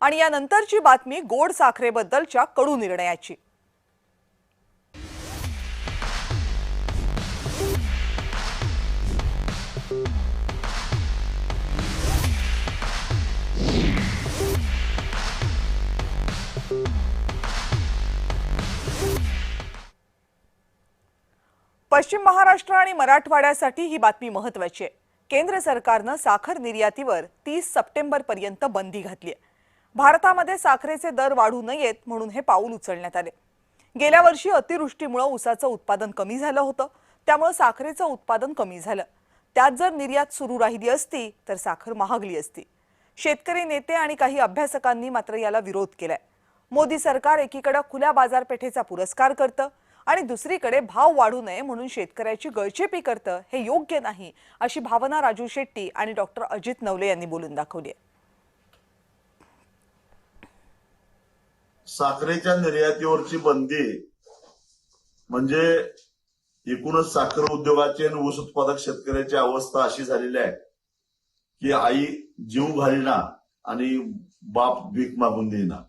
आणि यानंतरची बातमी गोड साखरेबद्दलच्या कडू निर्णयाची। पश्चिम महाराष्ट्र आणि मराठवाड्यासाठी ही बातमी महत्त्वाची आहे। केंद्र सरकारने साखर निर्यातीवर 30 सप्टेंबरपर्यंत बंदी घातली आहे। भारतामध्ये साखरेचे दर वाढू नयेत म्हणून हे पाऊल उचलण्यात आले। गेल्या वर्षी अतिवृष्टीमुळे ऊसाचं उत्पादन कमी झालं होतं, त्यामुळे साखरेचं उत्पादन कमी झालं। त्यात जर निर्यात सुरू राहिली असती तर साखर महागली असती। शेतकरी नेते आणि काही अभ्यासकांनी मात्र याला विरोध केलाय। मोदी सरकार एकीकडे खुल्या बाजारपेठेचा पुरस्कार करतं आणि दुसरीकडे भाव वाढू नये म्हणून शेतकऱ्याची गळचेपी करतं, हे योग्य नाही अशी भावना राजू शेट्टी आणि डॉक्टर अजित नवले यांनी बोलून दाखवली आहे। साखरेच्या निर्यातीवरची बंदी म्हणजे एकूणच साखर उद्योगाची आणि ऊस उत्पादक शेतकऱ्याची अवस्था अशी झालेली आहे की आई जीव घालीना आणि बाप भीक मागून देईना।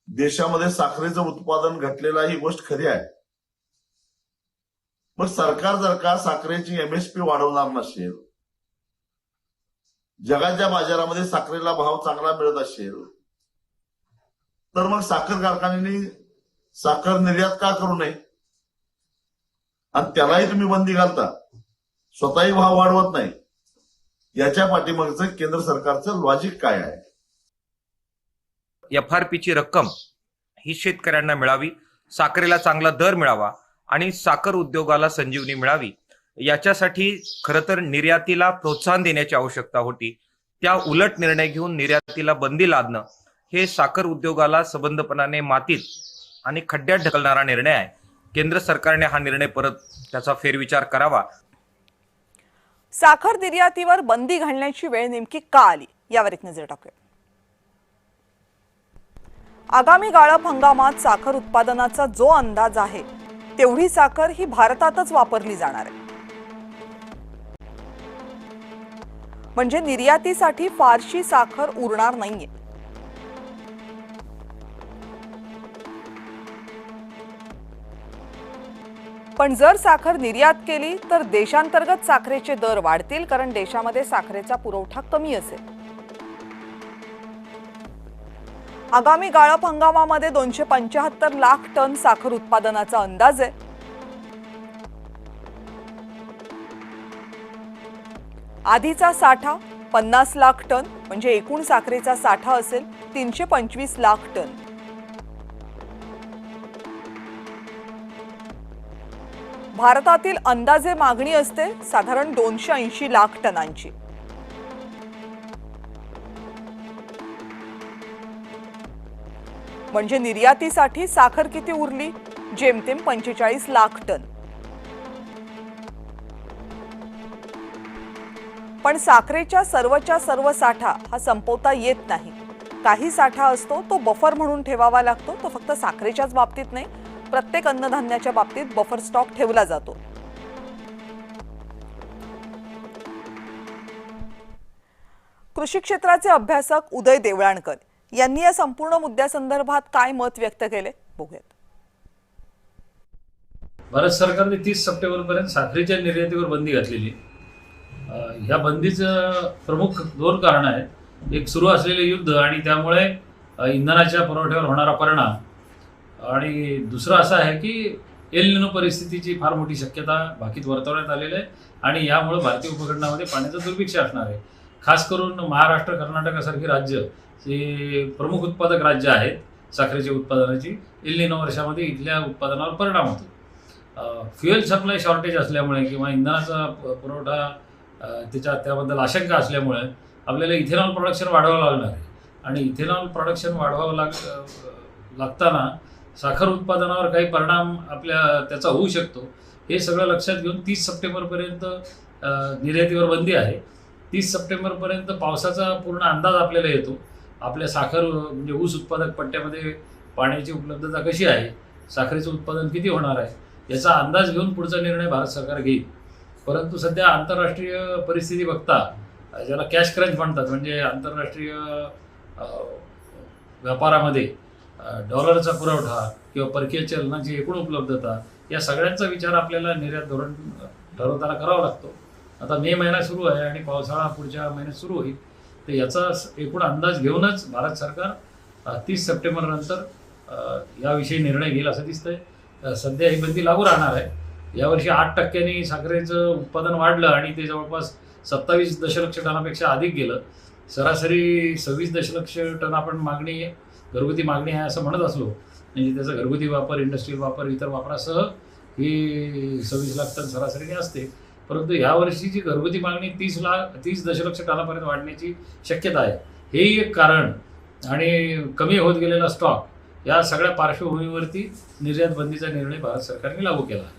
देशामध्ये साखरेचं उत्पादन घटलेलं ही गोष्ट खरी आहे। मग सरकार जर का साखरेची एमएसपी वाढवणार नसेल, जगाच्या बाजारामध्ये साखरेला भाव चांगला मिळत असेल, तर मग साखर कारखान्यांनी साखर निर्यात का करू नये? आणि त्यालाही तुम्ही बंदी घालता, स्वतःही भाव वाढवत नाही। याच्या पाठीमागचं केंद्र सरकारचं लॉजिक काय आहे? एफआरपीची रक्कम ही शेतकऱ्यांना मिळावी, साखरेला चांगला दर मिळावा आणि साखर उद्योगाला संजीवनी मिळावी, याच्यासाठी खरं तर निर्यातीला प्रोत्साहन देण्याची आवश्यकता होती। त्या उलट निर्णय घेऊन निर्यातीला बंदी लादणं हे साखर उद्योगाला सबंधपणाने मातीत आणि खड्ड्यात ढकलणारा निर्णय आहे। केंद्र सरकारने हा निर्णय परत त्याचा फेरविचार करावा। साखर निर्यातीवर बंदी घालण्याची वेळ नेमकी का आली यावर एक नजर टाकूया। आगामी गाळप हंगामात साखर उत्पादनाचा जो अंदाज आहे तेवढी साखर ही भारतातच वापरली जाणार आहे, म्हणजे निर्यातीसाठी फारशी साखर उरणार नाहीये। पण जर साखर निर्यात केली तर देशांतर्गत साखरेचे दर वाढतील, कारण देशामध्ये साखरेचा पुरवठा कमी असेल। आगामी गाळप हंगामामध्ये 275 लाख टन साखर उत्पादनाचा अंदाज आहे। आधीचा साठा 50 लाख टन, म्हणजे एकूण साखरेचा साठा असेल 325 लाख टन। भारतातील अंदाजे मागणी असते साधारण 280 लाख टनांची। म्हणजे निर्यातीसाठी साखर किती उरली? जेमतेम 45 लाख टन। पण साखरेच्या सर्वच्या सर्व साठा हा संपवता येत नाही। काही साठा असतो तो बफर म्हणून ठेवावा लागतो। तो फक्त साखरेच्याच बाबतीत नाही, प्रत्येक अन्नधान्याच्या बाबतीत बफर स्टॉक ठेवला जातो। कृषी क्षेत्राचे अभ्यासक उदय देवळाणकर यांनी या संपूर्ण मुद्द्यासंदर्भात काय मत व्यक्त केले बघूयात। भारत सरकारने 30 सप्टेंबरपर्यंत साखरेच्या निर्यातीवर बंदी घातलेली। ह्या बंदीचं प्रमुख 2 कारण आहेत। एक, सुरू असलेले युद्ध आणि त्यामुळे इंधनाच्या पुरवठ्यावर होणारा परिणाम, आणि दुसरं असं आहे की एल निनो परिस्थितीची फार मोठी शक्यता भाकीत वर्तवण्यात आलेली आहे आणि यामुळे भारतीय उपखंडामध्ये पाण्याचं दुर्भिक्ष असणार आहे। खास करून महाराष्ट्र, कर्नाटकासारखी राज्य जे प्रमुख उत्पादक राज्य आहेत साखरेच्या उत्पादनाची, एल निनो वर्षामध्ये इथल्या उत्पादनावर परिणाम होतो। फ्युएल सप्लाय शॉर्टेज असल्यामुळे किंवा इंधनाचा पुरवठा त्याबद्दल आशंका असल्यामुळे आपल्याला इथेनॉल प्रोडक्शन वाढवावं लागणार आहे आणि इथेनॉल प्रोडक्शन वाढवावं लागताना साखर उत्पादनावर काही परिणाम त्याचा होऊ शकतो। हे सगळं लक्षात घेऊन 30 सप्टेंबरपर्यंत निर्यातीवर बंदी आहे। 30 सप्टेंबरपर्यंत पावसाचा पूर्ण अंदाज आपल्याला येतो। आपल्या साखर म्हणजे ऊस उत्पादक पट्ट्यामध्ये पाण्याची उपलब्धता कशी आहे, साखरेचं उत्पादन किती होणार आहे, याचा अंदाज घेऊन पुढचा निर्णय भारत सरकार घेईल। परंतु सध्या आंतरराष्ट्रीय परिस्थिती बघता, ज्याला कॅश क्रंच म्हणतात, म्हणजे आंतरराष्ट्रीय व्यापारामध्ये डॉलरचा पुरवठा किंवा परकीय चलनाची एकूण उपलब्धता या सगळ्यांचा विचार आपल्याला निर्यात धोरण ठरवताना करावा लागतो. आता मे महिना सुरू आहे आणि पावसाळा पुढच्या महिन्यात सुरू होईल, तर याचा एकूण अंदाज घेऊनच भारत सरकार 30 सप्टेंबरनंतर याविषयी निर्णय घेईल असं दिसतंय. सध्या ही बंदी लागू राहणार आहे. यावर्षी 8% साखरेचं उत्पादन वाढलं आणि ते जवळपास 27 दशलक्ष टनापेक्षा अधिक गेलं. सरासरी 26 दशलक्ष टन आपण मागणी घरगुती मागणी आहे असं म्हणत असलो, म्हणजे त्याचा घरगुती वापर, इंडस्ट्रियल वापर, इतर वापरासह ही 26 लाख टन सरासरीने असते. परंतु यावर्षीची घरगुती मागणी 30 दशलक्ष टनापर्यंत वाढण्याची शक्यता आहे. हेही एक कारण आणि कमी होत गेलेला स्टॉक या सगळ्या पार्श्वभूमीवरती निर्यात बंदीचा निर्णय भारत सरकारने लागू केला आहे.